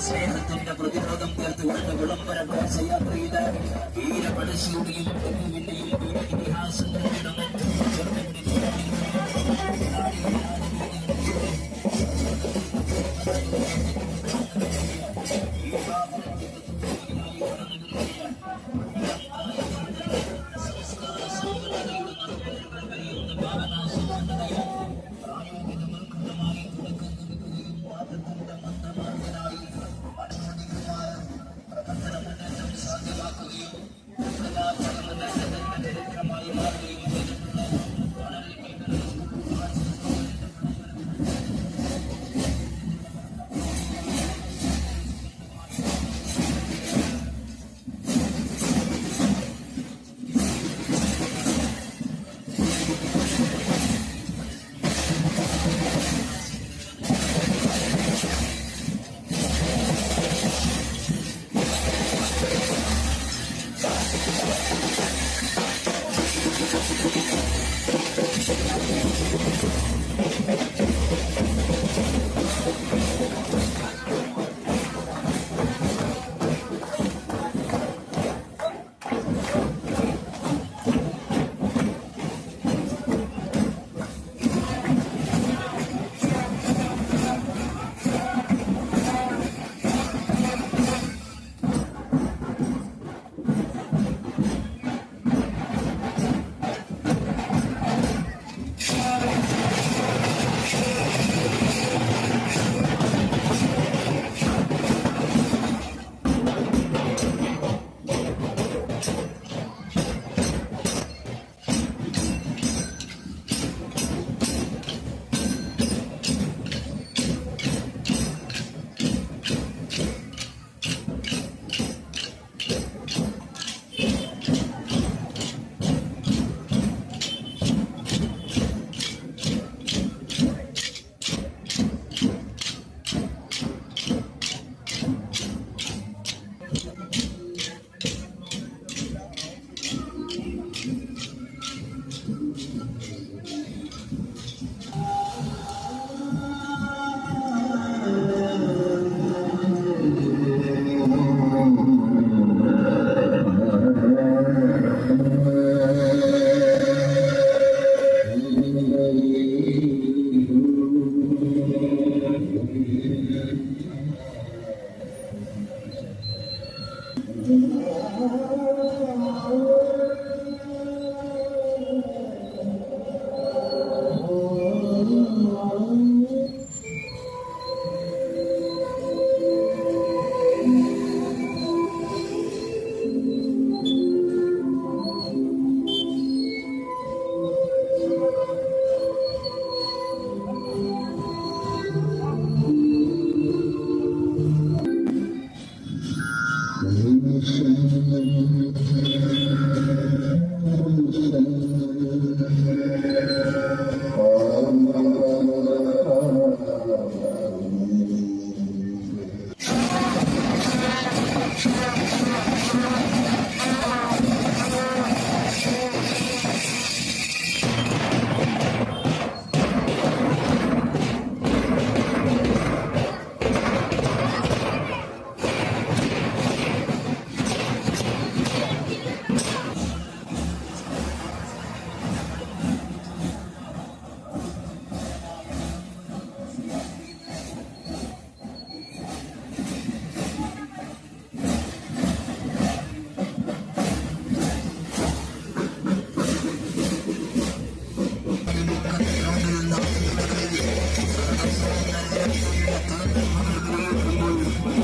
സ്നേഹത്തിന്റെ പ്രതിരോധം തീർത്തുകൊണ്ട് വിളംബര ഘോഷയാത്രയുടെ വീരപടശൂടിയും ഇതിഹാസങ്ങളുടെ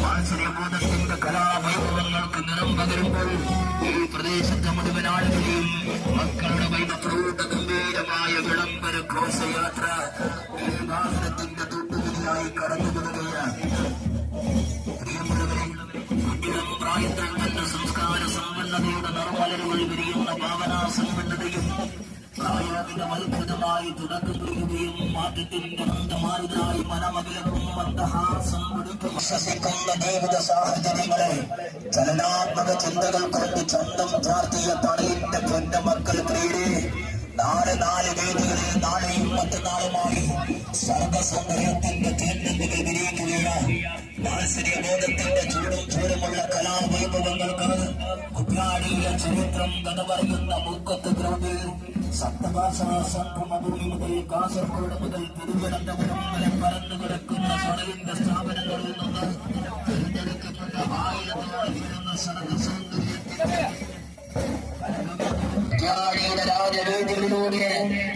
വാത്സല്യബോധത്തിന്റെ കലാവൈഭവങ്ങൾക്ക് നിറം പകരുമ്പോൾ ഈ പ്രദേശത്തെ മുഴുവൻ ആളുകളെയും മക്കളുടെ വൈഭവത്തോടെ ഗംഭീരമായ വിളംബര ഘോഷയാത്ര ഈ വാഹനത്തിന്റെ തൊട്ടുപിടിയായി കടന്നുപോവുകയാണ്. പ്രിയമുള്ളവരെ, കുട്ടികളും പ്രായത്തിൽ തന്നെ സംസ്കാര സമ്പന്നതയുടെ നിർമ്മലരുകൾ വിരിയുന്ന ഭാവനാ സമ്പന്നതയും പ്രായോഗികവൽകൃതമായി തുടക്കം കുറിക്കുകയും മാറ്റത്തിന്റെ മന്ദമാരുതായി മനമകലവും മന്ദഹാസം വിശ്വസിക്കുന്ന ജീവിത സാഹചര്യങ്ങളെ ചലനാത്മക ചിന്തകൾ കൊണ്ട് ചന്തം ചാർത്തിയ തടയിന്റെ പൊന്നമക്കൾ പ്രിയരെ നാല് വേദികളിൽ നാളെയും മറ്റന്നാളുമായി സർഗസൗന്ദര്യത്തിന്റെ തേന്മകൾ വിരിയിക്കുകയാണ്. മാത്സര്യബോധത്തിന്റെ ചൂടുമുള്ള കലാവൈഭവങ്ങൾക്ക് കുറ്റ്യാടിയിലെ ചരിത്രം കഥ പറയുന്ന മുക്കത്ത് ഗ്രൗണ്ടിൽ സപ്തഭാഷാ സംഗമഭൂമി മുതൽ കാസർഗോഡ് മുതൽ തിരുവനന്തപുരം വരെ പരന്നു കിടക്കുന്ന തടവിന്റെ സ്ഥാപനങ്ങളിൽ നിന്ന് തിരഞ്ഞെടുക്കപ്പെട്ട ആയിരത്തോളം വരുന്ന സർഗസൗന്ദര്യത്തിന്റെ രാജവേദികളിലൂടെ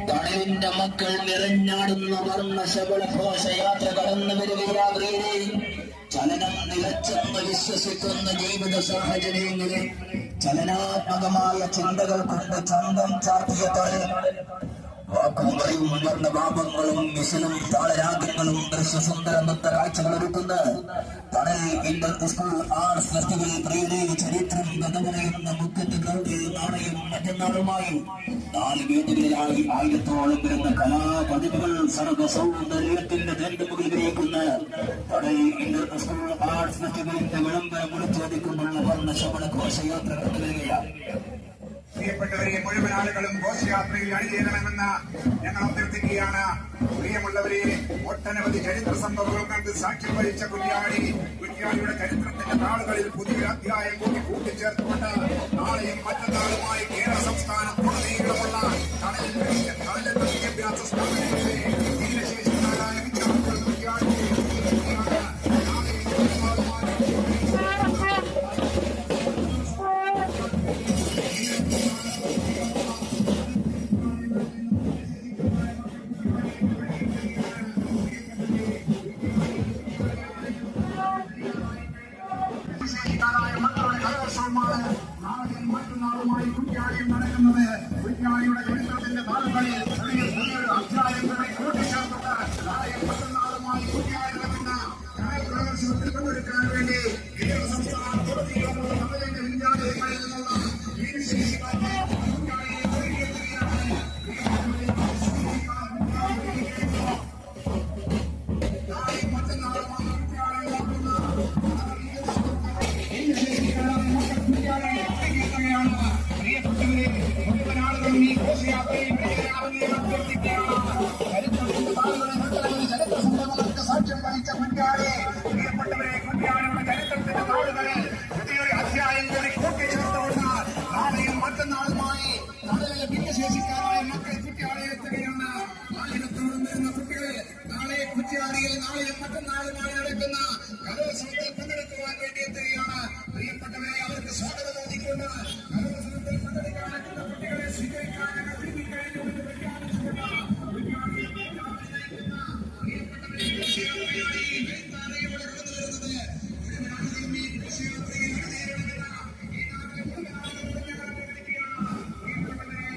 തണലിന്റെ മക്കൾ നിറഞ്ഞാടുന്ന വർണ്ണശബള ഘോഷയാത്ര കടന്നു വരികയാഗ്രേ ചലനം നിലച്ചെന്ന് വിശ്വസിക്കുന്ന ജീവിത സാഹചര്യങ്ങളിൽ ചലനാത്മകമായ ചിന്തകൾ കൊണ്ട് ചന്തം ചാർത്തിയ വാക്കുകളും വർണ്ണഭാവങ്ങളും മിസിലും താളരാഗങ്ങളും ദൃശ്യസുന്ദര നൃത്ത കാഴ്ചകൾ ഒരുക്കുന്ന തണൽ ഇന്റർ സ്കൂൾ ആർട്സ് ഫെസ്റ്റിവൽ പ്രിയരെ ചരിത്രം കഥ പറയുന്ന മുക്കത്ത് ഗ്രൗണ്ടിൽ നാളെയും മറ്റന്നാളുമായി 4 വേദികളിലായി 1000-ഓളം വരുന്ന കലാപതിവുകൾ സർഗ സൗന്ദര്യത്തിന്റെ തേന്മുകളിൽ വിരിയിക്കുന്ന തണൽ ഇന്റർ സ്കൂൾ ആർട്സ് ഫെസ്റ്റിവലിന്റെ വിളംബരം വിളിച്ചോദിക്കുന്നുള്ള വർണ്ണശബള ഘോഷയാത്ര കണ്ടുവരികയാണ്. പ്രിയപ്പെട്ടവരെ, മുഴുവൻ ആളുകളും ഘോഷയാത്രയിൽ അണിചേരണമെന്ന് ഞങ്ങൾ അഭ്യർത്ഥിക്കുകയാണ്. പ്രിയമുള്ളവരെ, ഒട്ടനവധി ചരിത്ര സംഭവങ്ങൾക്ക് സാക്ഷ്യം വഹിച്ച കുറ്റ്യാടിയുടെ ചരിത്രത്തിന്റെ താളുകളിൽ പുതിയൊരു അധ്യായം കൂടി കൂട്ടിച്ചേർത്തുകൊണ്ട് നാളെയും മറ്റന്നാളുമായി കേരള സംസ്ഥാനത്തുടനീളമുള്ള തണൽ വിദ്യാഭ്യാസ സ്ഥാപനങ്ങളിലെ ഭിന്നശേഷിക്കാരായ വിദ്യാർത്ഥികൾ കുറ്റ്യാടിയെ മറ്റന്നാളുമായി കുറ്റ്യാടിയിൽ നടക്കുന്നത്. കുറ്റ്യാടിയുടെ ചരിത്രത്തിന്റെ താളുകളിൽ പുതിയൊരു അധ്യായങ്ങളെ കൂട്ടിച്ചേർത്തുകൊണ്ട് നാളെയും മറ്റന്നാളുമായി കുറ്റ്യാടി നടക്കുന്ന പ്രദർശനത്തിൽ പങ്കെടുക്കാൻ വേണ്ടി കേരള സംസ്ഥാനത്തുടനീളമുള്ള നവജന വിദ്യാലയങ്ങളിൽ നിന്നുള്ള ഭിന്നശേഷിക്കാരെ കുറ്റ്യാടിയെ ഒരുക്കിയെത്തുകയാണ്. നാളെയും മറ്റന്നാളുമായി കുറ്റ്യാടിയിൽ നടക്കുന്ന പ്രിയപ്പെട്ടവരെ, മുഴുവൻ ആളുകളും ഈ ഘോഷയാത്രയിൽ അഭ്യർത്ഥിക്കുകയാണ്. ചരിത്രത്തിന്റെ താളുകളിൽ മറ്റൊരു ചരിത്ര സംഭവങ്ങൾക്ക് സാക്ഷ്യം വഹിച്ച കുറ്റ്യാടി, പ്രിയപ്പെട്ടവരെ, കുറ്റ്യാടിയുടെ ചരിത്രത്തിന്റെ താളുകളിൽ പുതിയൊരു അധ്യായം കൂടി കൂട്ടിച്ചേർത്തുകൊണ്ട് നാളെയും മറ്റന്നാളുമായി തണലിലെ ഭിന്നശേഷിക്കാരായ മക്കൾ കുറ്റ്യാടിയിൽ എത്തുകയാണ്. 1000-ഓളം വരുന്ന കുട്ടികൾ നാളെ കുറ്റ്യാടിയിൽ നാളെയും മറ്റന്നാളുമായി നടക്കുന്ന കലോത്സവത്തിൽ പങ്കെടുക്കുവാൻ വേണ്ടി എത്തുകയാണ്. പ്രിയപ്പെട്ടവരെ, അവർക്ക് സ്വാഗതം തോന്നിക്കൊണ്ട് കലോത്സവത്തിൽ പങ്കെടുക്കാനെത്തുന്ന കുട്ടികളെ സ്വീകരിക്കാൻ ഞങ്ങൾ കഴിഞ്ഞുകൊണ്ട് പ്രഖ്യാപിച്ചുകൊണ്ട് പ്രിയപ്പെട്ടവരെ, ഘോഷയാത്രയാണ് ഈ വെയ്ത്താരയോടെ കടന്നു വരുന്നത്. മുഴുവൻ ആളുകളും ഈ ഘോഷയാത്രയിൽ അണിചേരണമെന്ന ഈ നാട്ടിലെ മുഴുവൻ ആളുകളോട് ഞങ്ങൾ അഭ്യർത്ഥിക്കുകയാണ്. പ്രിയപ്പെട്ടവരെ,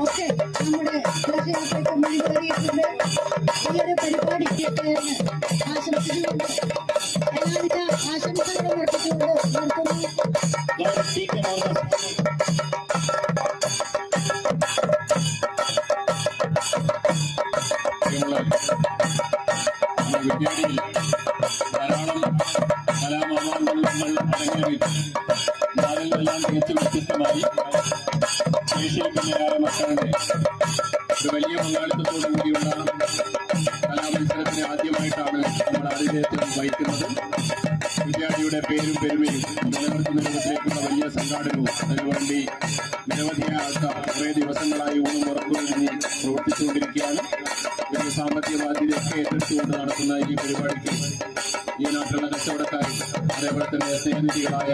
ഒക്കെ നമ്മുടെ ഘോഷയാത്രയ്ക്ക് മുൻകറിയിട്ടുണ്ട്. ഈ ഒരു പരിപാടിക്ക് ആശംസിച്ചുകൊണ്ട് എല്ലാവിധ ആശംസകളും അർപ്പിച്ചുകൊണ്ട് നിർത്തുന്നു. വിദ്യാലയത്തിൽ ധാരാളം കലാമാമാങ്കങ്ങൾ അരങ്ങേറി അതിൽ നിന്നെല്ലാം തികച്ചും വ്യത്യസ്തമായി ശേഷിക്കുന്നവരായ മക്കളുടെ ഒരു വലിയ പങ്കാളിത്തത്തോടു കൂടിയുള്ള കലാമത്സരത്തിന് ആദ്യമായിട്ടാണ് നമ്മൾ ആതിഥേയത്വം വഹിക്കുന്നത്. വിദ്യാർത്ഥിയുടെ പേരും പെരുമയും നിലനിർത്തുന്ന രൂപത്തിലേക്കുള്ള വലിയ സംഘാടനവും അതിനുവേണ്ടി നിരവധിയായ ആൾക്കാർ കുറേ ദിവസങ്ങളായി ഊണും ഉറപ്പുകഴിഞ്ഞ് പ്രവർത്തിച്ചുകൊണ്ടിരിക്കുകയാണ്. വലിയ സാമ്പത്തിക ബാധ്യതയൊക്കെ ഏറ്റെടുത്തുകൊണ്ട് നടത്തുന്ന ഈ പരിപാടിക്ക് ഈ നാട്ടിലുള്ള കച്ചവടക്കാരും അതേപോലെ തന്നെ സ്നേഹനിധികളായ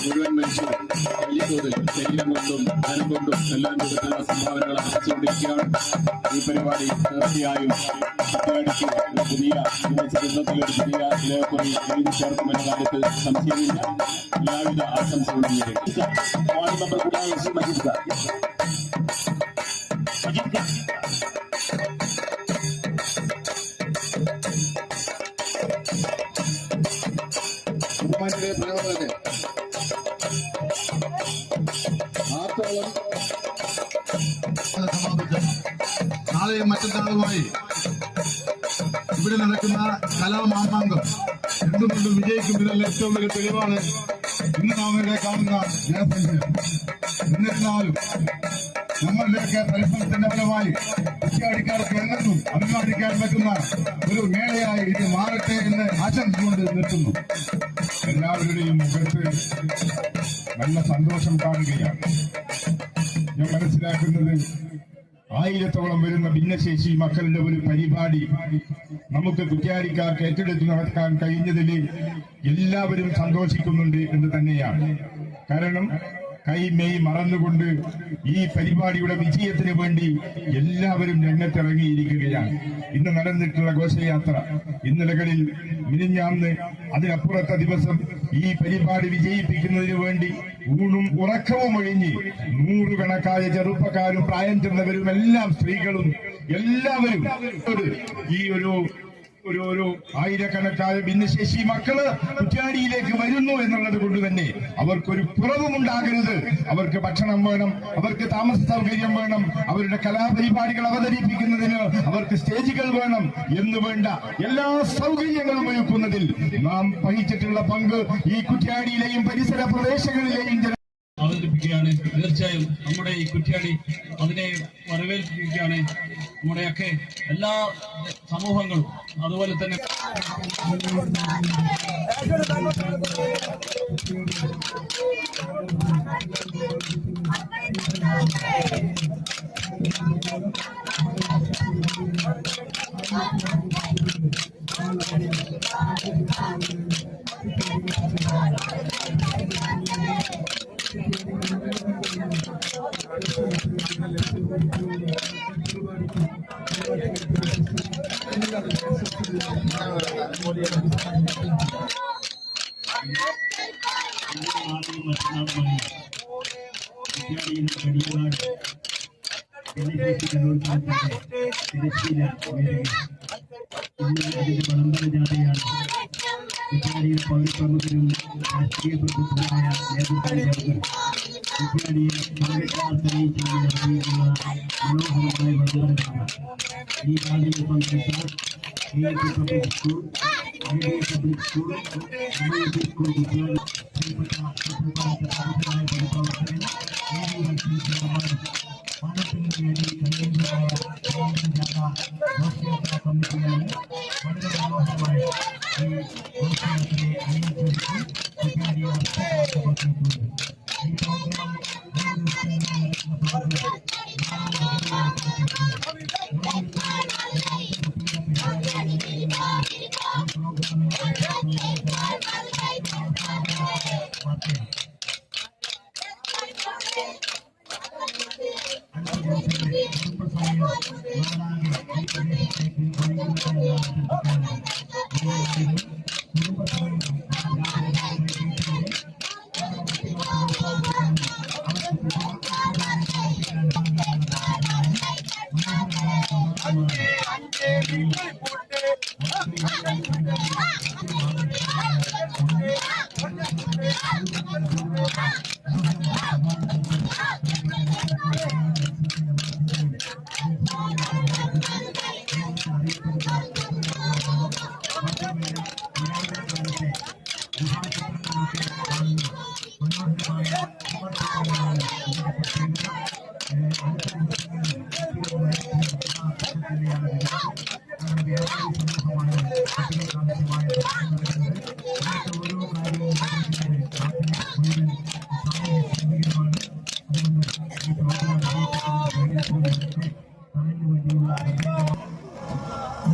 മുഴുവൻ മനുഷ്യരും വലിയ തോതിൽ ശരീരം കൊണ്ടും ധനം കൊണ്ടും എല്ലാ രൂപത്തിലുള്ള സംഭാവനകൾ അർപ്പിച്ചുകൊണ്ടിരിക്കുകയാണ്. ഈ പരിപാടി തീർച്ചയായും കുട്ടികൾക്ക് പുതിയ ചരിത്രത്തിലൊരു പുതിയ ഇലക്കുറി എഴുതി ചേർക്കുമെന്ന കാര്യത്തിൽ സംശയമില്ല. എല്ലാവിധ ആശംസകളും നേരിടും. വാർഡ് മെമ്പർ കൂടിയായ ശ്രീ മജീദ് ഖാൻ. ബഹുമാന്യരെ പ്രയോഗത്തിന് ആത്തോളം സമാപിച്ചു. നാളെയും മറ്റന്നാളുമായി ഇവിടെ നടക്കുന്ന കലാമാമാങ്കം എന്തുകൊണ്ടും വിജയിക്കുന്നതിനുള്ള ഏറ്റവും വലിയ തെളിവാണ് ഇന്ന് നാം ഇവിടെ കാണുന്ന ജനസംഖ്യ. എന്നിരുന്നാലും നമ്മളുടെയൊക്കെ പരിശ്രമത്തിന്റെ ഫലമായി കുറ്റിയാടിക്കാർക്ക് എന്നെന്നും അഭിമാനിക്കാൻ പറ്റുന്ന ഒരു മേളയായി ഇത് മാറട്ടെ എന്ന് ആശംസിച്ചുകൊണ്ട് നിർത്തുന്നു. എല്ലാവരുടെയും മുഖത്ത് നല്ല സന്തോഷം കാണുകയാണ്. ഞാൻ മനസ്സിലാക്കുന്നത് 1000-ഓളം വരുന്ന ഭിന്നശേഷി മക്കളുടെ ഒരു പരിപാടി നമുക്ക് കുറ്റ്യാടിക്കാർക്ക് ഏറ്റെടുത്ത് നടത്താൻ കഴിഞ്ഞതിൽ എല്ലാവരും സന്തോഷിക്കുന്നുണ്ട് എന്ന് തന്നെയാണ്. കാരണം കൈമെയ് മറന്നുകൊണ്ട് ഈ പരിപാടിയുടെ വിജയത്തിന് വേണ്ടി എല്ലാവരും രംഗത്തിറങ്ങിയിരിക്കുകയാണ്. ഇന്ന് നടന്നിട്ടുള്ള ഘോഷയാത്ര, ഇന്നലകളിൽ മിനിഞ്ഞാന്ന്, അതിനപ്പുറത്തെ ദിവസം ഈ പരിപാടി വിജയിപ്പിക്കുന്നതിന് വേണ്ടി ഊണും ഉറക്കവും ഒഴിഞ്ഞ് നൂറുകണക്കായ ചെറുപ്പക്കാരും പ്രായം ചെന്നവരും എല്ലാം സ്ത്രീകളും എല്ലാവരും ഈ ഒരു ഒരു ആയിരക്കണക്കായ ഭിന്നശേഷി മക്കള് കുറ്റ്യാടിയിലേക്ക് വരുന്നു എന്നുള്ളത് കൊണ്ട് തന്നെ അവർക്കൊരു കുറവുമുണ്ടാകരുത്. അവർക്ക് ഭക്ഷണം വേണം, അവർക്ക് താമസ സൗകര്യം വേണം, അവരുടെ കലാപരിപാടികൾ അവതരിപ്പിക്കുന്നതിന് അവർക്ക് സ്റ്റേജുകൾ വേണം എന്ന് വേണ്ട എല്ലാ സൗകര്യങ്ങളും ഒരുക്കുന്നതിൽ നാം വഹിച്ചിട്ടുള്ള പങ്ക് ഈ കുറ്റ്യാടിയിലെയും പരിസര പ്രദേശങ്ങളിലെയും അവതരിപ്പിക്കുകയാണ്. തീർച്ചയായും നമ്മുടെ ഈ കുറ്റ്യാടി അതിനെ വരവേൽപ്പിക്കുകയാണ്. നമ്മുടെയൊക്കെ എല്ലാ സമൂഹങ്ങളും അതുപോലെ തന്നെ വിളംബരജാഥയാണ് കുറ്റ്യാടിയിൽ പൗരപ്രമുഖരും രാഷ്ട്രീയ പ്രബുദ്ധരായ നേതൃത്വങ്ങൾ കുറ്റ്യാടിയിൽ തെളിയിച്ചുള്ള മനോഹരമായ വിളംബരജാഥ. ഈ ജാഥയിൽ പങ്കെടുത്ത public school, public school, school Kuttiadi പാലത്തിന് വേണ്ടി കഴിയുന്നതായ ഘോഷയാത്ര കമ്മിറ്റിയാണ് വളരെ മനോഹരമായി ഈ ഘോഷയാത്രയെ അണിയിച്ചൊരുക്കി കുറ്റ്യാടിയെ അർത്ഥമാക്കപ്പെട്ടിട്ടുണ്ട്. ഈ പ്രോഗ്രാം 3 ദിവസങ്ങളിൽ നടക്കുന്ന പ്രോഗ്രാം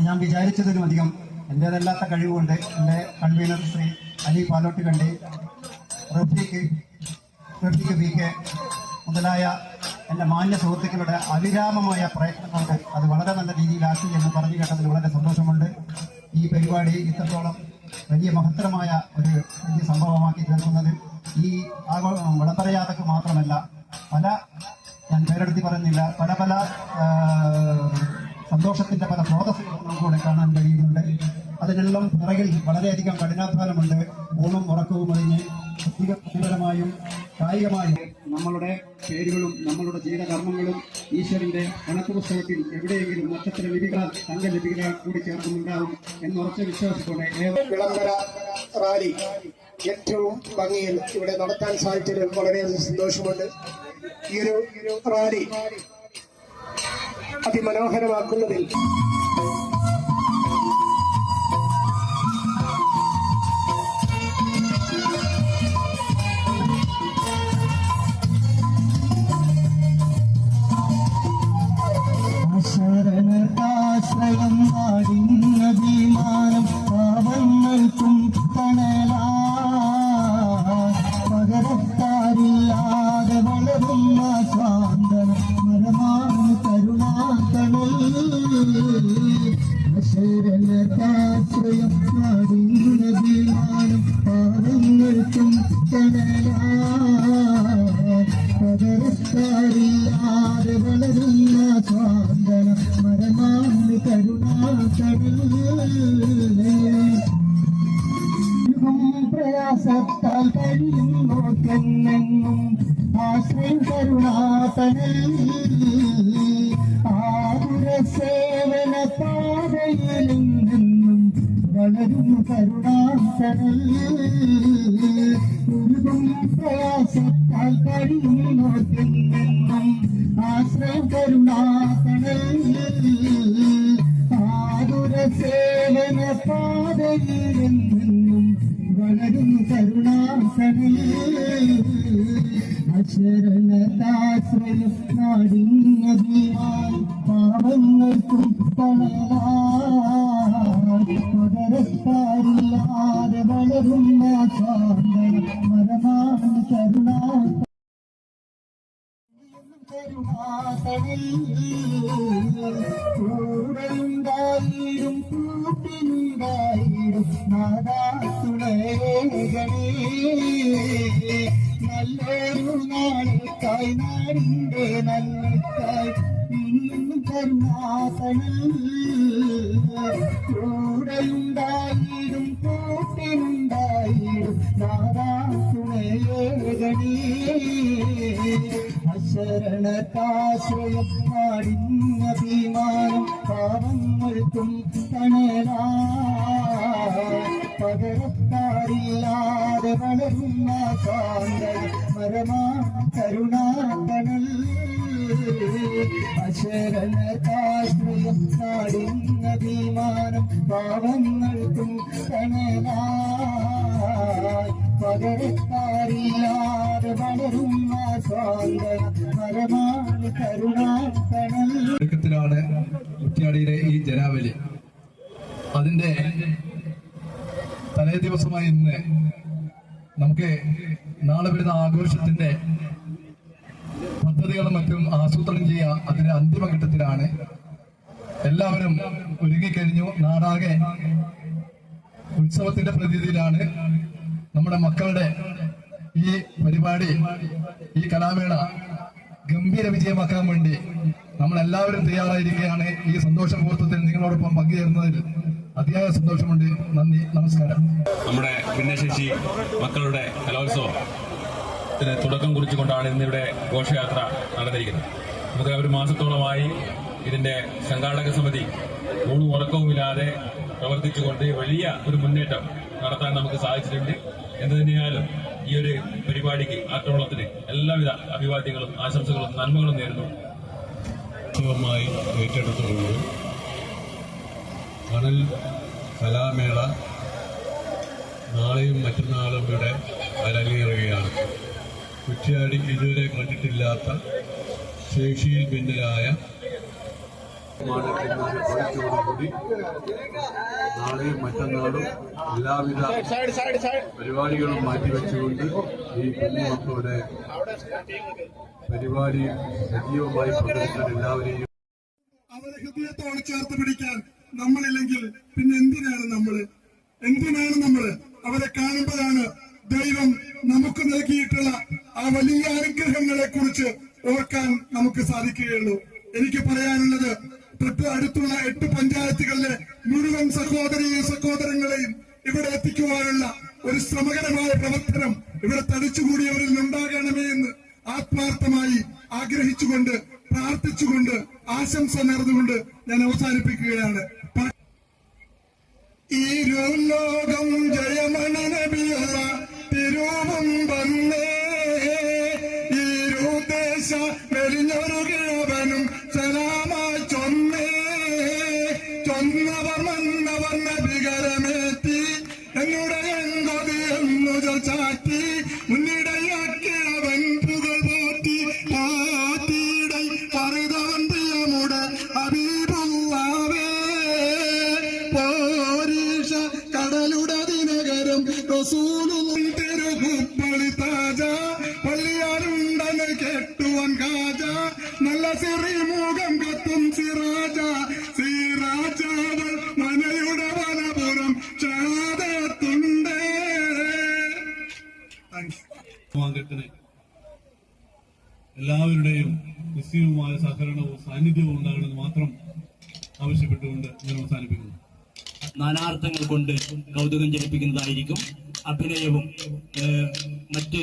ഞാൻ വിചാരിച്ചതിലും അധികം എൻ്റേതല്ലാത്ത കഴിവുകൊണ്ട് എൻ്റെ convener Shri Ali Palottukandi, Rafeeq P K മുതലായ എൻ്റെ മാന്യ സുഹൃത്തുക്കളുടെ അവിരാമമായ പ്രയത്നം കൊണ്ട് അത് വളരെ നല്ല രീതിയിലാക്കി എന്ന് പറഞ്ഞു കേട്ടതിൽ വളരെ സന്തോഷമുണ്ട്. ഈ പരിപാടി ഇത്രത്തോളം വലിയ മഹത്തരമായ ഒരു വലിയ സംഭവമാക്കി തീർക്കുന്നതിൽ ഈ വിളംബരയാത്രക്ക് മാത്രമല്ല, ഞാൻ പേരെടുത്തി പറയുന്നില്ല, പല സന്തോഷത്തിന്റെ പല സ്രോതസ്സുകളും നമുക്കിവിടെ കാണാൻ കഴിയുന്നുണ്ട്. അതിനെല്ലാം പിറകിൽ വളരെയധികം കഠിനാധ്വാനമുണ്ട്. ഊണും ഉറക്കവും അതിന് ബുദ്ധിപരമായും കായികമായും നമ്മളുടെ പേരുകളും നമ്മളുടെ ജീവിതകർമ്മങ്ങളും ഈശ്വരന്റെ കണക്ക് പുസ്തകത്തിൽ എവിടെയെങ്കിലും നക്ഷത്ര ലിപികളാൽ തങ്ക ലിപികളാൽ കൂടി ചേർക്കുന്നുണ്ടാവും എന്നുറച്ച വിശ്വാസത്തോടെ വിളംബര റാലി ഏറ്റവും ഭംഗിയിൽ ഇവിടെ നടത്താൻ സാധിച്ചതിൽ വളരെയധികം സന്തോഷമുണ്ട്. ഈ ഒരു റാലി അതിമനോഹരമാക്കുന്നതിൽ ശരണാശ്രയം നാടിന്നഭിമാനം പാവങ്ങൾക്കും തണലാ പകരക്കാരില്ലാതെ വളരുന്ന സ്വാന്തന മരമാണ് കരുണാകണൽ. ശരണാശ്രയം നാടിന്നഭിമാനം പാവങ്ങൾക്കും തണലാ പകരക്കാരില്ലാതെ വളരുന്ന സ്വാന്തന മരമാണ് കരുണാകണൽ. പ്രയാസത്താൽ കഴിയുന്നോർക്കെന്നെന്നും ആശ്രയം കരുണാസനൽ ആതുര സേവന പാതയിലെന്നും വളരും കരുണാസനൽ ഉരുകും പ്രയാസത്താൽ കഴിയുന്നോർക്കെന്നെന്നും ആശ്രയം കരുണാസനൽ ആതുര സേവന പാതയിലെന്നും വളരും കരുണാസനൽ അശരണതാശ്രയം നാടിന്നതിനാൽ പാവങ്ങൾക്കും പകരക്കാരില്ലാതെ വളരുന്ന സാന്ത്വന മരമാണ് കരുണാസനൽ കൂടെയുണ്ടായിടും കൂട്ടിനുണ്ടായിടും നാദാത്തുണരേകണേ നല്ലൊരു നാളേക്കായി നാടിന്റെ നന്മയ്ക്കായി ഇന്നും കരുണാസനൽ കൂടെയുണ്ടായിടും കൂട്ടിനുണ്ടായിടും നാദാത്തുണരേകണേ അശരണത്താശ്രയം നാടിന്ന അഭിമാനം പാവങ്ങൾക്കും തണലാ പകരക്കാരില്ലാതെ വളരുന്ന സാന്ത്വന മരമാണ് കരുണാകണൽ അശരണത്താശ്രയം നാടിന്ന അഭിമാനം പാവങ്ങൾക്കും തണലാ പകരക്കാരില്ലാതെ വളരുന്ന സാന്ത്വന മരമാണ് കരുണാകണൽ. കുറ്റ്യാടിയിലെ ഈ ജനാവലി അതിന്റെ തലേ ദിവസമായി ഇന്ന് നമുക്ക് നാളെ വരുന്ന ആഘോഷത്തിന്റെ പദ്ധതികളും മറ്റും ആസൂത്രണം ചെയ്യുക അതിന്റെ അന്തിമഘട്ടത്തിലാണ്. എല്ലാവരും ഒരുങ്ങിക്കഴിഞ്ഞു. നാടാകെ ഉത്സവത്തിന്റെ പ്രതീതിയിലാണ്. നമ്മുടെ മക്കളുടെ ഈ പരിപാടി, ഈ കലാമേള ഗംഭീര വിജയമാക്കാൻ വേണ്ടി നമ്മളെല്ലാവരും തയ്യാറായിരിക്കുകയാണ്. ഈ സന്തോഷ മുഹൂർത്തത്തിൽ നിങ്ങളോടൊപ്പം പങ്കുചേരുന്നതിൽ അതിയായ സന്തോഷമുണ്ട്. നന്ദി, നമസ്കാരം. നമ്മുടെ ഭിന്നശേഷി മക്കളുടെ കലോത്സവത്തിന് തുടക്കം കുറിച്ചുകൊണ്ടാണ് ഇന്നിവിടെ ഘോഷയാത്ര നടന്നിരിക്കുന്നത്. നമുക്ക് ഒരു മാസത്തോളമായി ഇതിന്റെ സംഘാടക സമിതി ഊണും ഉറക്കവുമില്ലാതെ പ്രവർത്തിച്ചുകൊണ്ട് വലിയ ഒരു മുന്നേറ്റം നടത്താൻ നമുക്ക് സാധിച്ചിട്ടുണ്ട്. എന്ത് തന്നെയായാലും ഈ ഒരു പരിപാടിക്ക് ആക്രമണത്തിന് എല്ലാവിധ അഭിവാദ്യങ്ങളും ആശംസകളും നന്മകളും നേരുന്നു. ഉത്സവമായി ഏറ്റെടുത്തുകൊണ്ട് കനൽ കലാമേള നാളെയും മറ്റന്നാളും ഇവിടെ അരങ്ങേറുകയാണ്. കുറ്റ്യാടി ഇതുവരെ കണ്ടിട്ടില്ലാത്ത ശേഷിയിൽ പിന്നിലായ കൂടി നാളെയും മറ്റന്നാളും എല്ലാവിധ പരിപാടികളും മാറ്റിവെച്ചുകൊണ്ട് ഈ കുഞ്ഞുമക്കളുടെ പരിപാടി സജീവമായി പങ്കെടുക്കാൻ എല്ലാവരെയും അവരെ ഹൃദയത്തോട് ചേർത്ത് പിടിക്കാൻ നമ്മളില്ലെങ്കിൽ പിന്നെ എന്തിനാണ് നമ്മള് അവരെ കാണുമ്പോഴാണ് ദൈവം നമുക്ക് നൽകിയിട്ടുള്ള ആ വലിയ അനുഗ്രഹങ്ങളെ കുറിച്ച് ഓർക്കാൻ നമുക്ക് സാധിക്കുകയുള്ളൂ. എനിക്ക് പറയാനുള്ളത്, തൊട്ട് അടുത്തുള്ള 8 പഞ്ചായത്തുകളിലെ മുഴുവൻ സഹോദരങ്ങളെയും ഇവിടെ എത്തിക്കുവാനുള്ള ഒരു ശ്രമകരമായ പ്രവർത്തനം ഇവിടെ തടിച്ചുകൂടിയവരിൽ ഉണ്ടാകണമേ എന്ന് ആത്മാർത്ഥമായി ആഗ്രഹിച്ചുകൊണ്ട്, പ്രാർത്ഥിച്ചുകൊണ്ട്, ആശംസ നേർന്നുകൊണ്ട് ഞാൻ അവസാനിപ്പിക്കുകയാണ്. ഈ ലോകം ജയമണി നബിയുള്ള തിരുവും വന്നേ, ഈ ദേശ വെളിഞ്ഞൊരു കിഴവനും സലാമായി ചൊന്നവർ മന്നവർ നബികരമേറ്റി എന്നുടെ എങ്കൊതി എന്നു ചാറ്റി മുന്നിടയാക്കിയവൻ പുകൾ പോറ്റി പാറ്റിടൈ പറിതവൻ പ്രിയമുടെ ഹബീബുള്ളാവേ പോരീഷ കടലുടെ ദിനകരം റസൂലും തിരുകുപ്പളി താജ പള്ളിയാരുണ്ടന് കെട്ടുവൻ കാജ നല്ല സിറിമുഖം കത്തും സിറാജ സിറാജാവൾ മനയുടെ വനപുരം ക്ഷാതത്തുണ്ട്. എല്ലാവരുടെയും നിശ്ചയവുമായ സഹകരണവും സാന്നിധ്യവും ഉണ്ടാകണമെന്ന് മാത്രം ആവശ്യപ്പെട്ടുകൊണ്ട് ഞാൻ അവസാനിപ്പിക്കുന്നു. നാനാർത്ഥങ്ങൾ കൊണ്ട് കൗതുകം ജനിപ്പിക്കുന്നതായിരിക്കും. അഭിനയവും മറ്റ്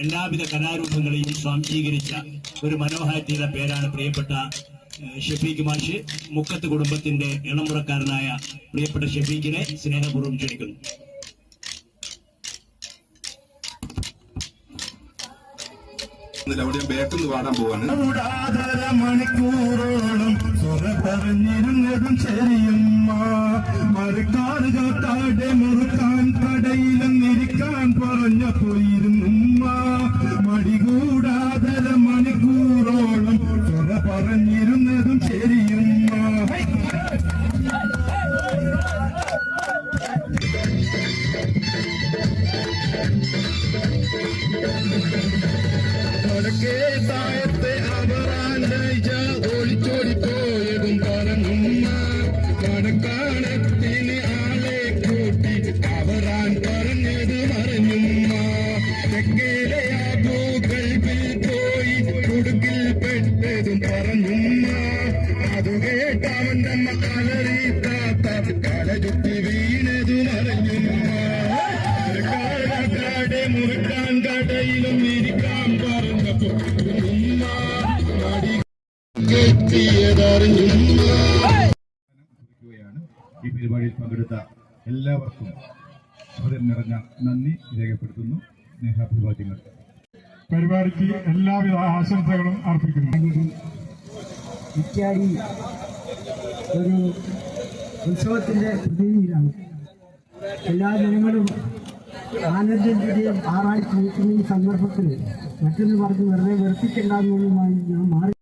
എല്ലാവിധ കലാരൂപങ്ങളെയും സ്വാംശീകരിച്ച ഒരു മനോഹാരിതയുടെ പേരാണ് പ്രിയപ്പെട്ട ഷഫീഖ് മാഷ്. മുക്കത്ത് കുടുംബത്തിന്റെ ഇളമുറക്കാരനായ പ്രിയപ്പെട്ട ഷഫീഖിനെ സ്നേഹപൂർവ്വം ക്ഷണിക്കുന്നു. അവിടെ ബാക്കിന്ന് പാടാൻ പോവാണ്. മണിക്കൂറോളം സ്വര പറഞ്ഞിരുന്നതും ശരിയമ്മ, മറുക്കാട് കാത്താടെ മുറുക്കാൻ കടയിലെന്നിരിക്കാൻ പറഞ്ഞ പോയിരുന്നുമ്മ. മടികൂടാതര മണിക്കൂറോളം സ്വര പറഞ്ഞിരുന്നതും ശരിയമ്മ. താഴത്തെ അവറാഞ്ച ഒളിച്ചോടിപ്പോയതും പറഞ്ഞുമ്മ. കടക്കാണത്തിന് ആളെ കൂട്ടി അവറാൻ പറഞ്ഞത് പറഞ്ഞുമ്മ. തെക്കേലെ ആ ഭൂഗൽബിൽ പോയി കുടുക്കിൽ പെട്ടതും പറഞ്ഞുമ്മ. അത് കേട്ടവന്റെ അലറി താത്ത കട ചുറ്റി വീണതും അറിഞ്ഞുമ്മ. കാടെ മുറുക്കാൻ കടയിലും ഇരിക്കാൻ പറഞ്ഞപ്പോ ഈ പരിപാടിയിൽ പങ്കെടുത്ത എല്ലാവർക്കും ഹൃദയം നിറഞ്ഞ നന്ദി രേഖപ്പെടുത്തുന്നു. സ്നേഹാഭിവാദ്യങ്ങൾ. പരിപാടിക്ക് എല്ലാവിധ ആശംസകളും അർപ്പിക്കുന്നു. കുറ്റ്യാടി ഒരു ഉത്സവത്തിന്റെ പ്രതിനിധിയാണ്. എല്ലാ ജനങ്ങളും ആനന്ദത്തിന്റെയും ആറായി നിൽക്കുന്ന ഈ സന്ദർഭത്തിൽ മറ്റൊന്ന് പറഞ്ഞ് വെറുതെ വെറുപ്പിക്കേണ്ടെന്നുള്ളതുമായി ഞാൻ മാറി